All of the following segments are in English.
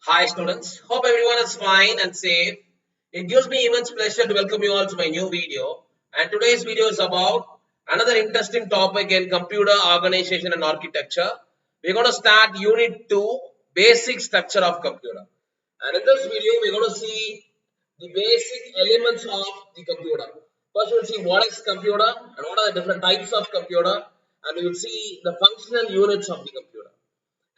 Hi students, hope everyone is fine and safe. It gives me immense pleasure to welcome you all to my new video. And today's video is about another interesting topic in computer organization and architecture. We're going to start unit 2, basic structure of computer. And in this video, we're going to see the basic elements of the computer. First, we'll see what is computer and what are the different types of computer. And we will see the functional units of the computer.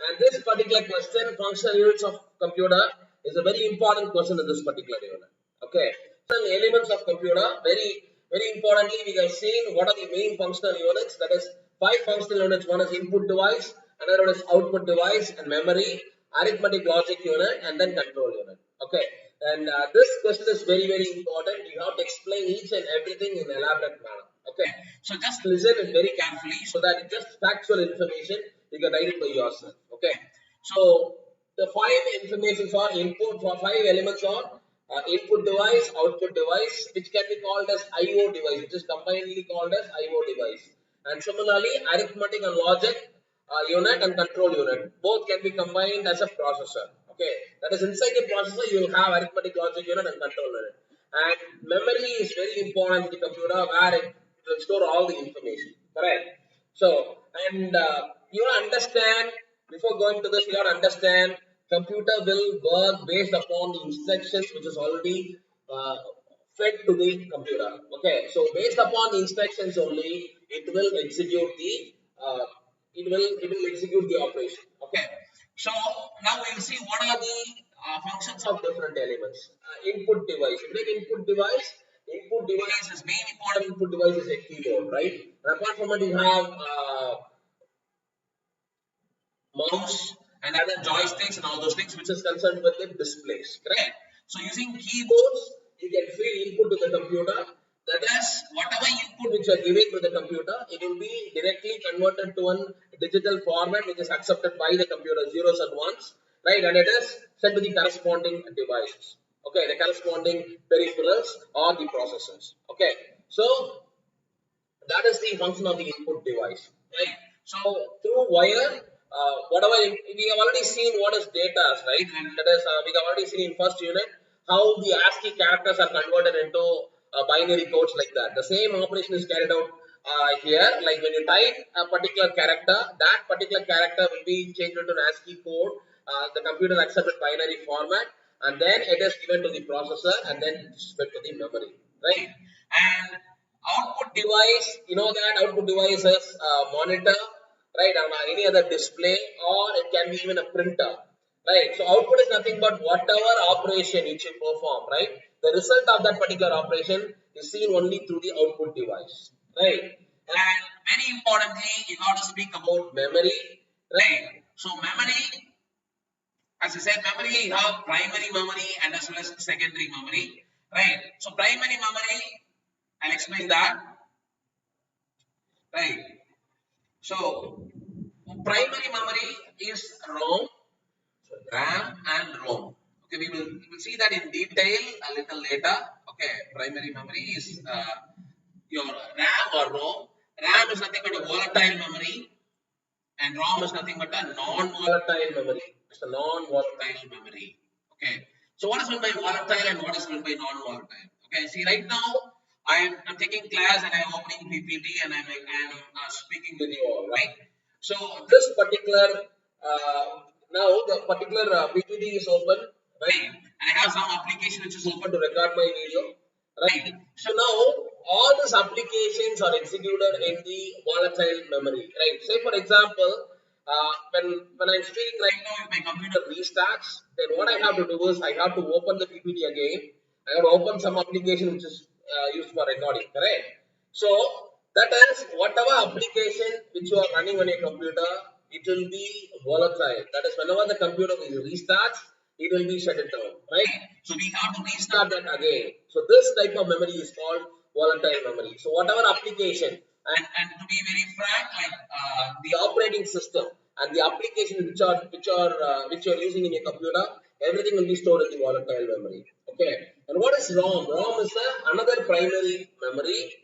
And this particular question, functional units of computer, is a very important question in this particular unit. Okay. Functional elements of computer, very importantly, we have seen what are the main functional units. That is 5 functional units. One is input device, another one is output device and memory, arithmetic logic unit, and then control unit. Okay. And this question is very important. You have to explain each and everything in elaborate manner. Okay. So just listen it very carefully so that it's just factual information. You can write it by yourself. Okay. So the 5 informations are input for 5 elements are input device, output device, which can be called as IO device, which is combinedly called as IO device. And similarly, arithmetic and logic unit and control unit, both can be combined as a processor. Okay, that is inside the processor you will have arithmetic logic unit and control unit. And memory is very important in the computer where it will store all the information. Correct. So, and you understand, before going to this, you have to understand computer will work based upon the instructions which is already fed to the computer. Okay, so based upon the instructions only, it will execute the execute the operation. Okay, so now we will see what are the functions of different elements. Input device. You take input device. Input device is main important. Input device is a keyboard, right? And apart from it, you have mouse and other joysticks and all those things which is concerned with the displays. Correct. So using keyboards, you can feed input to the computer. That is, whatever input which you are giving to the computer, it will be directly converted to a digital format which is accepted by the computer, zeros and ones, right? And it is sent to the corresponding devices. Okay, the corresponding peripherals or the processors. Okay, so that is the function of the input device, right? So through wire, whatever we have already seen what is data, right? And that is we have already seen in first unit how the ASCII characters are converted into binary codes like that. The same operation is carried out here. Like when you type a particular character, that particular character will be changed into an ASCII code. The computer accepts binary format, and then it is given to the processor, and then fed to the memory, right? And output device, you know that output device is a monitor, right, and any other display, or it can be even a printer, right? So output is nothing but whatever operation which you perform, right? The result of that particular operation is seen only through the output device, right? And very importantly, you got to speak about memory, right? So memory, as I said, memory, you have primary memory and as well as secondary memory, right? So primary memory, I'll explain that, right? So primary memory is RAM and ROM. Okay, we will see that in detail a little later. Okay, primary memory is your RAM or ROM. RAM is nothing but a volatile memory, and ROM is nothing but a non-volatile memory. It's a non-volatile memory. Okay, so what is meant by volatile and what is meant by non-volatile? Okay, see right now I'm taking class and I'm opening PPT and I'm speaking with you all, right? So this particular now the particular PPT is open, right? And I have some application which is open to record my video, right? So now all these applications are executed in the volatile memory, right? Say for example, when I'm speaking right now, if my computer restarts, then what I have to do is I have to open the PPT again. I have to open some application which is used for recording, correct? So that is whatever application which you are running on your computer, it will be volatile. That is whenever the computer restarts, it will be shut down, right? So we have to restart that again. So this type of memory is called volatile memory. So whatever application, and to be very frank, like the operating system and the application which you are using in your computer, everything will be stored in the volatile memory. Okay. And what is ROM? ROM is another primary memory,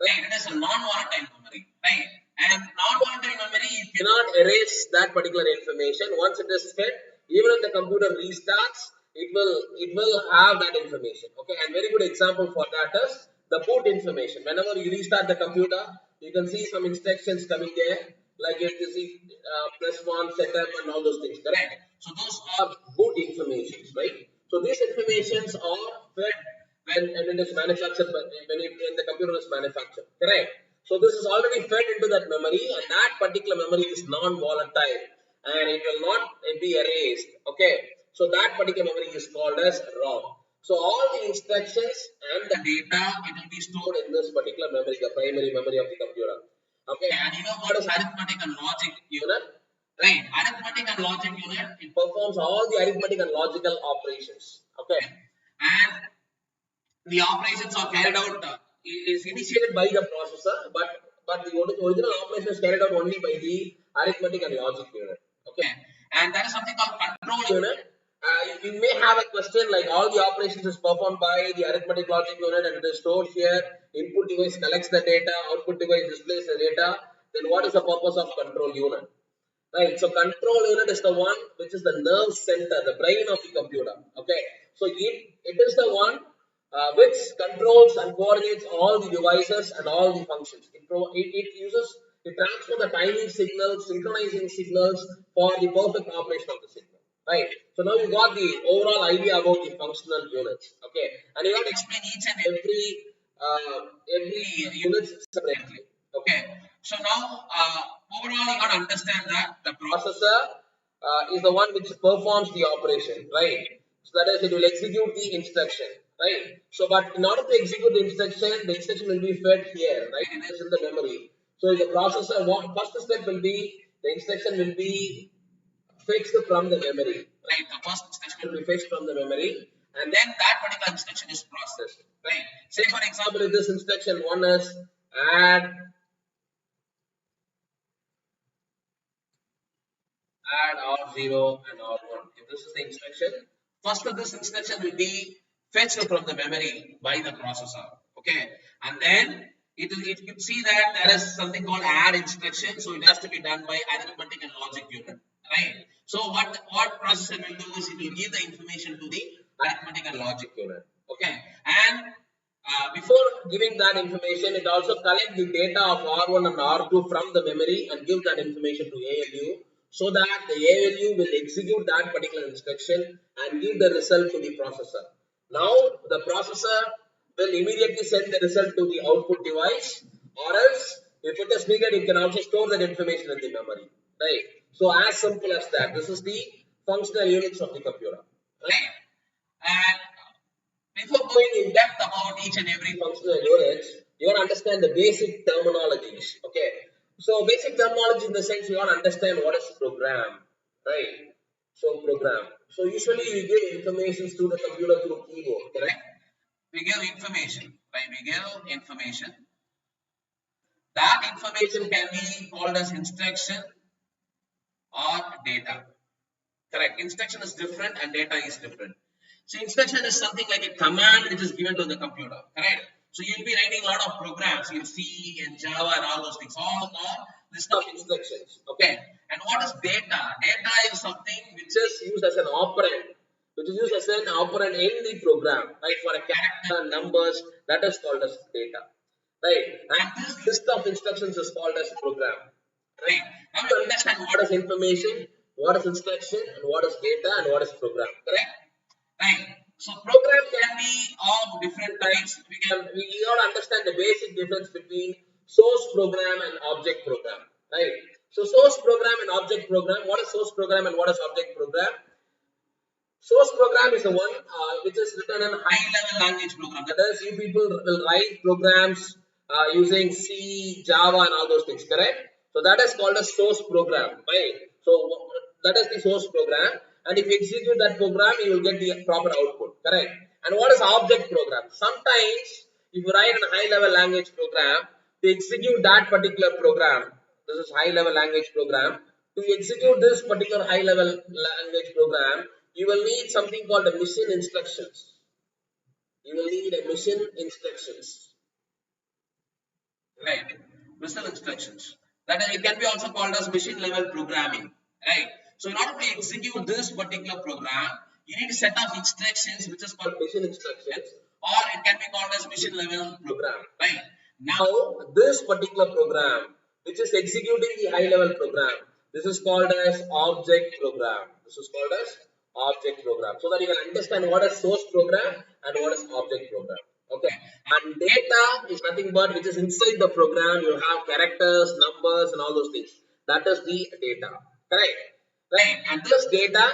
right? It is a non-volatile memory, right? And non-volatile memory, you cannot erase that particular information. Once it is fed, Even if the computer restarts, it will have that information. Okay, and very good example for that is the boot information. Whenever you restart the computer, you can see some instructions coming there, like you have to see press one, setup, and all those things. Correct. So those are boot informations, right? So these informations are fed when it is manufactured, when the computer is manufactured. Correct. So this is already fed into that memory, and that particular memory is non-volatile, and it will not be erased. Okay. So that particular memory is called as ROM. So all the instructions and the data, it will be stored in this particular memory, the primary memory of the computer. Okay, and you know what is arithmetic and logic unit? Right, arithmetic and logic unit, it performs all the arithmetic and logical operations. Okay, and the operations are carried out, is initiated by the processor, but the original operation is carried out only by the arithmetic and logic unit. Okay, and there is something called control unit. You may have a question like all the operations is performed by the arithmetic logic unit and it is stored here. Input device collects the data, output device displays the data. Then what is the purpose of control unit? Right. So control unit is the one which is the nerve center, the brain of the computer. Okay. So it is the one which controls and coordinates all the devices and all the functions. It transfers the timing signals, synchronizing signals for the perfect operation of the signal. Right. So now you got the overall idea about the functional units. Okay. And you have to explain each and every unit separately. Okay. So now overall you got to understand that the processor is the one which performs the operation, right? So that is, it will execute the instruction, right? So but in order to execute the instruction will be fed here, right? It is in the memory. So the processor, first step will be the instruction will be fetched from the memory, right? The first instruction will be fetched from the memory, and then that particular instruction is processed, right? Say for example, if this instruction one is add R0 and R1. If this is the instruction, first of this instruction will be fetched from the memory by the processor. Okay, and then it you see that there is something called add instruction, so it has to be done by arithmetic and logic unit, right? So what processor will do is it will give the information to the arithmetic and logic unit. Okay, and before giving that information, it also collects the data of R1 and R2 from the memory and give that information to ALU, so that the ALU will execute that particular instruction and give the result to the processor. Now the processor will immediately send the result to the output device, or else if it is needed, it can also store that information in the memory. Right. So as simple as that. This is the functional units of the computer. Right. And before going in depth about each and every functional unit, you want to understand the basic terminologies. Okay. So basic terminology in the sense you want to understand what is program, right? So program. So usually we give information to the computer through keyboard, correct? We give information, right? We give information. That information can be called as instruction or data. Correct. Instruction is different and data is different. So instruction is something like a command which is given to the computer. Correct. So you'll be writing a lot of programs in C and Java and all those things. All are list of instructions. Okay. And what is data? Data is something which is used as an operand. Which is used as an operand in the program. Right. For a character, numbers, that is called as data. Right. And this list of instructions is called as program. Right. Now you understand what is information, what is instruction, and what is data, and what is program. Correct? Right. So program can be of different types. We got to understand the basic difference between source program and object program. Right. So source program and object program. What is source program and what is object program? Source program is the one which is written in high level language program. That is, you people will write programs using C, Java, and all those things. Correct? So that is called a source program, right? So that is the source program, and if you execute that program, you will get the proper output. Correct? And what is object program? Sometimes if you write a high level language program, to execute that particular program, this is high level language program. To execute this particular high level language program, you will need something called a machine instructions. You will need a machine instructions. Right? Machine instructions. That it can be also called as machine level programming. Right? So in order to execute this particular program, you need a set of instructions which is called mission instructions, or it can be called as mission level program, right? Now this particular program which is executing the high level program, this is called as object program. This is called as object program, so that you can understand what is source program and what is object program. Okay, and data is nothing but which is inside the program. You have characters, numbers, and all those things. That is the data, correct? Right, and this data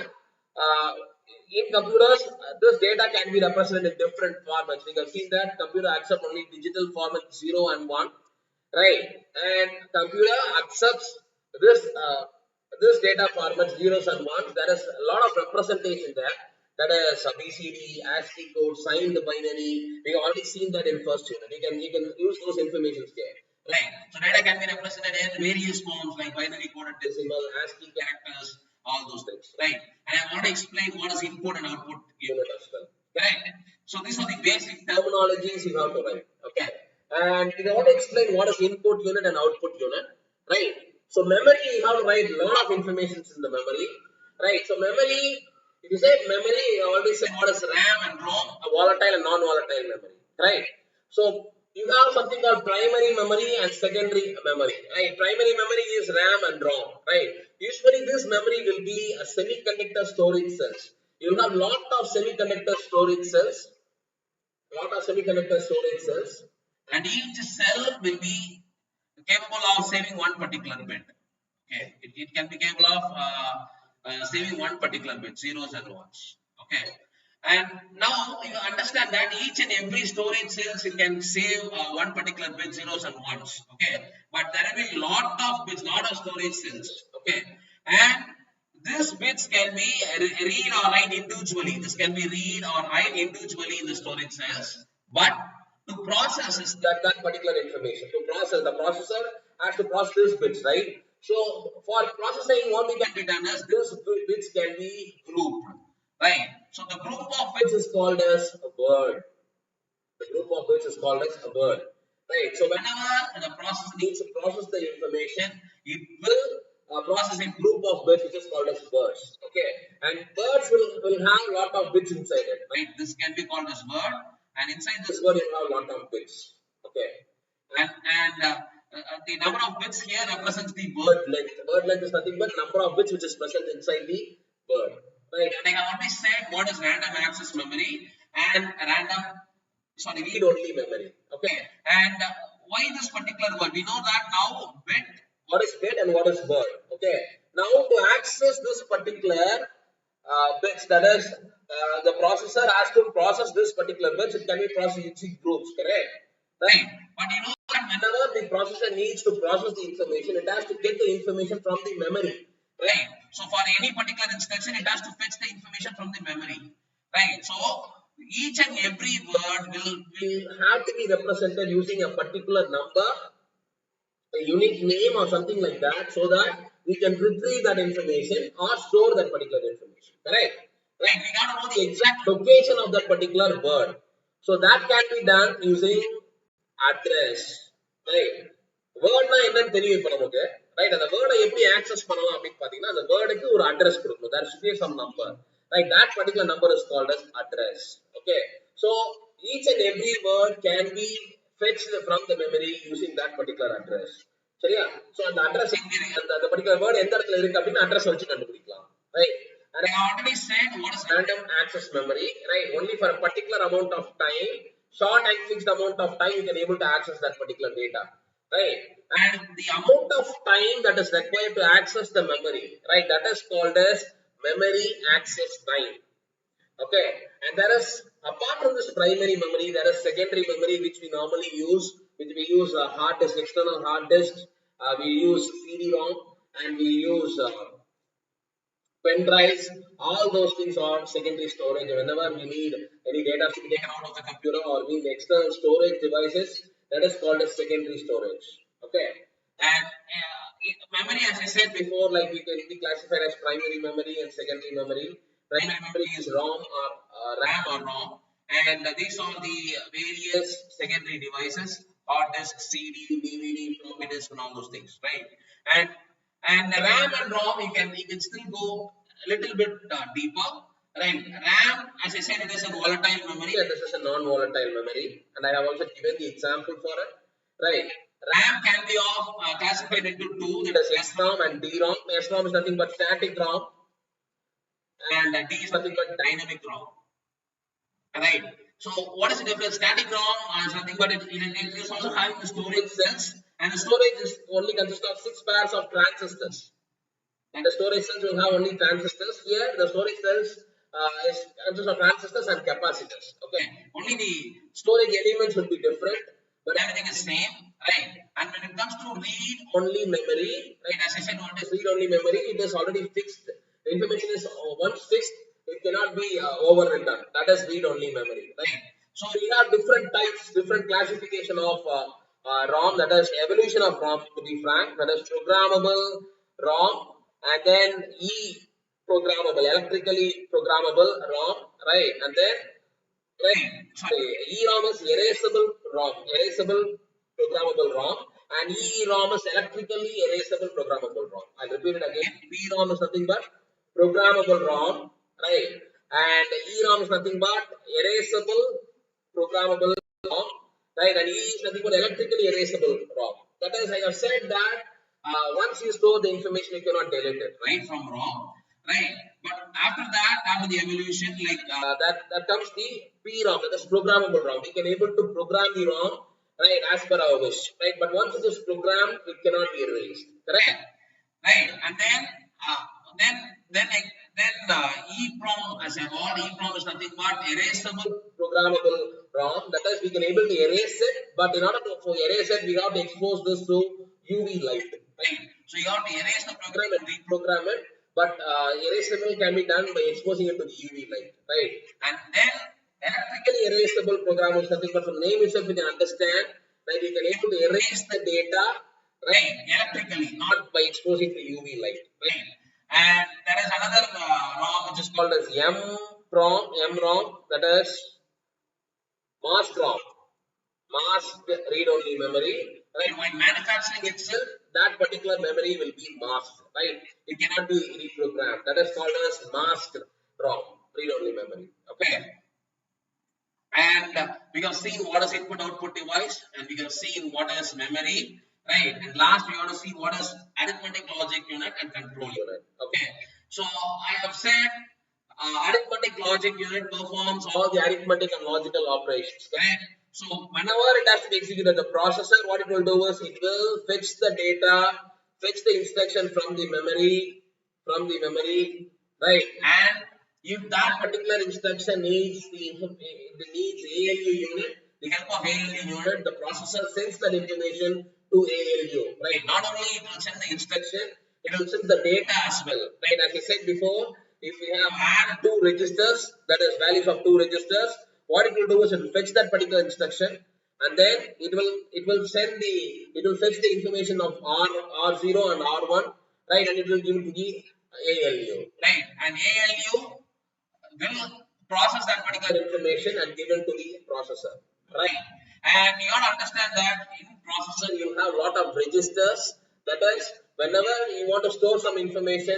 in computers, this data can be represented in different formats. We have seen that computer accepts only digital format 0 and 1, right? And computer accepts this this data format zeros and ones. There is a lot of representation there. That is BCD, ASCII code, signed binary. We have already seen that in first unit. You can use those informations there. Right. So data can be represented in various forms like binary coded decimal, ASCII characters, all those things. Right. And I want to explain what is input and output unit as well. Correct. So these are the basic terminologies you have to write. Okay. And if you want to explain what is input unit and output unit, right? So memory, you have to write a lot of information in the memory, right? So memory, if you say memory, you always say what is RAM and ROM, a volatile and non-volatile memory, right? So you have something called primary memory and secondary memory, right? Primary memory is RAM and ROM, right? Usually this memory will be a semiconductor storage cells. You will have lot of semiconductor storage cells, and each cell will be capable of saving one particular bit. Okay, it can be capable of saving one particular bit, zeros and ones. Okay, and now you understand that each and every storage cells it can save one particular bit, zeros and ones. Okay, but there will be lot of storage cells. Okay, and these bits can be read or write individually. This can be read or write individually in the storage cells, but to process that particular information, the processor has to process these bits, right? So for processing, what we can be done is these bits can be grouped, right? So the group of bits is called as a word. Right? So whenever the processor needs to process the information, it will process a group of bits which is called as words. Okay, and words will have a lot of bits inside it, right? This can be called as word, and inside this word you have a lot of bits. Okay, and the number of bits here represents the word length. Word length is nothing but number of bits which is present inside the word. Right, and I have already said what is random access memory and read only memory. Okay, and why this particular word? We know that now bit, what is bit and what is word. Okay, now to access this particular bits, that is the processor has to process this particular bits. It can be processed in groups, correct? Right, but you know that whenever the processor needs to process the information, it has to get the information from the memory, right? So for any particular instruction, it has to fetch the information from the memory, right? So each and every word will have to be represented using a particular number, a unique name or something like that, so that we can retrieve that information or store that particular information, correct? Right, we got to know the exact location of that particular word. So that can be done using address, right? வேர்ட்னா என்னன்னு தெரியும் இப்போ நமக்கு, right? அந்த வேர்டை எப்படி access பண்ணலாம் அப்படின்னு பாத்தீங்கன்னா அந்த வேர்டுக்கு ஒரு அட்ரஸ் கொடுக்கணும். There should be some number, right? That particular number is called as address. Okay, so each and every word can be fetched from the memory using that particular address. சரியா? So அந்த address எங்க இருக்கு, அந்த particular word எந்த இடத்துல இருக்கு அப்படின்னு address வச்சு கண்டுபிடிக்கலாம், right? And I already said what is random access memory, right? Only for a particular amount of time, short and fixed amount of time, you can able to access that particular data, right? And the amount of time that is required to access the memory, right? That is called as memory access time. Okay, and there is, apart from this primary memory, there is secondary memory which we normally use, hard disk, external hard disk. We use CD-ROM and we use pen drives. All those things are secondary storage. Whenever we need any data to be taken out of the computer or we need external storage devices, that is called as secondary storage. Okay, and memory, as I said before, like we can be classified as primary memory and secondary memory. Primary memory is ROM or RAM or ROM, and these are the various secondary devices: hard disk, CD, DVD, floppy disk, and all those things, right? And And RAM and ROM, you can still go a little bit deeper. Right. RAM, as I said, it is a volatile memory and this is a non-volatile memory. And I have also given the example for it. Right. RAM can be classified into two, that is SROM and DROM. SROM is nothing but static ROM and D is nothing but dynamic ROM. Right. So what is the difference? Static ROM is nothing but it is also having the storage cells, and the storage is only consists of 6 pairs of transistors. And the storage cells will have only transistors. Here, the storage cells consists of transistors and capacitors. Okay, only the storage elements will be different, but everything is same, right? And when it comes to read-only memory, right? As I said, what is read-only memory? It is already fixed. The information is once fixed, it cannot be overwritten. That is read-only memory, right? So we have different types, different classification of ROM. That is evolution of ROM. To be frank, that is programmable ROM. And then programmable, electrically programmable ROM, right? And then, EROM is erasable ROM, erasable programmable ROM, and EEROM is electrically erasable programmable ROM. I'll repeat it again. EROM is nothing but programmable ROM, right? And EROM is nothing but erasable programmable ROM, right? And E is nothing but electrically erasable ROM. That is, I have said that once you store the information, you cannot delete it, right, from ROM, right? But after that, after the evolution, like that comes the PROM, that is programmable ROM. We can able to program the ROM, right, as per our wish, right? But once it is programmed, it cannot be erased, correct? Right? And then EEPROM, as I said, EEPROM is nothing but erasable programmable ROM. That is, we can able to erase it, but in order to erase it, we have to expose this to UV light. Right. So you have to erase the program and reprogram it, but erasable can be done by exposing it to the UV light, right? And then electrically erasable program is nothing but from the name itself we can understand that you can able to erase the data, right, electrically, not by exposing to UV light, right? And there is another ROM which is called as MROM, that is masked ROM, masked read-only memory, right? When manufacturing itself, that particular memory will be masked, right? It cannot be reprogrammed. That is called as masked ROM, read-only memory. Okay. And we have seen what is input-output device, and we have seen what is memory, right? And last we have to see what is arithmetic logic unit and control unit. Okay. So I have said arithmetic logic unit performs all the arithmetic and logical operations, correct? So whenever it has to be executed, the processor, what it will do is it will fetch the data, fetch the instruction from the memory, right? And if that particular instruction needs needs ALU unit, the help of ALU unit, the processor sends that information to ALU, right? Not only it will send the instruction, it will send the data as well, right? As I said before, if we have add two registers, that is values of two registers, what it will do is it will fetch that particular instruction, and then it will fetch the information of R0 and R1, right? And it will give it to the ALU, right? And ALU will process that particular information and give it to the processor, right? And you have to understand that in processor you have a lot of registers. That is, whenever you want to store some information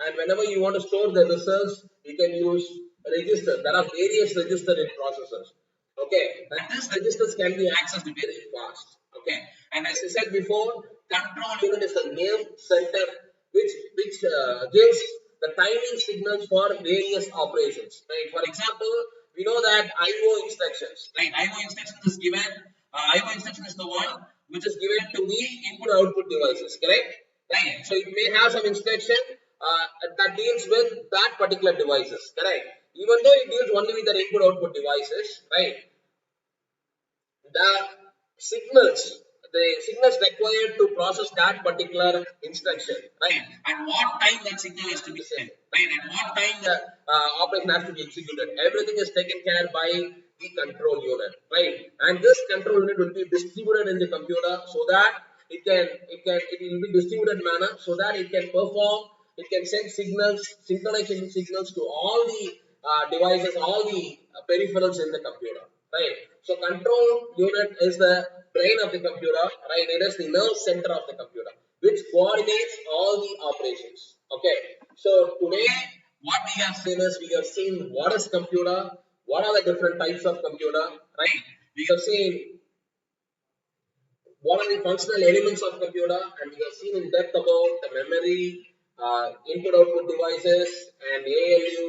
and whenever you want to store the results, you can use registers. There are various registers in processors. Okay, and these registers can be accessed very fast. Okay, and as I said before, control unit is the name center which gives the timing signals for various operations. Right. For example, we know that IO instructions. Right. IO instruction is given. IO instruction is the one which is given to the input-output devices. Correct. Right. So it may have some instruction that deals with that particular devices. Correct. Even though it deals only with the input-output devices, right? The signals required to process that particular instruction, right? And what time that signal has to be sent, right? And what time the operation has to be executed. Everything is taken care by the control unit, right? And this control unit will be distributed in the computer so that it will be distributed manner so that it can perform. It can send signals, synchronization signals to all the devices, all the peripherals in the computer, right? So control unit is the brain of the computer, right? It is the nerve center of the computer. which coordinates all the operations. Okay, so today what we have seen is we have seen what is computer, what are the different types of computer, right? We have seen what are the functional elements of computer, and we have seen in depth about the memory, input-output devices, and ALU,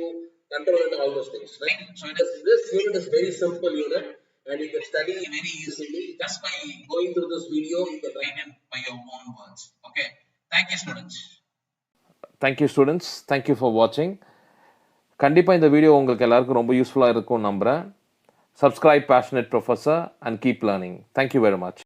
control and all those things, right? So this unit is very simple unit, and you can study very easily. Just by going through this video, you can write it by your own words. Okay. Thank you, students. Thank you, students. Thank you for watching. கண்டிப்பாக இந்த video உங்களுக்கு எல்லாருக்கும் ரொம்ப யூஸ்ஃபுல்லாக இருக்கும்னு நம்புகிறேன். Subscribe Passionate Professor and keep learning. Thank you very much.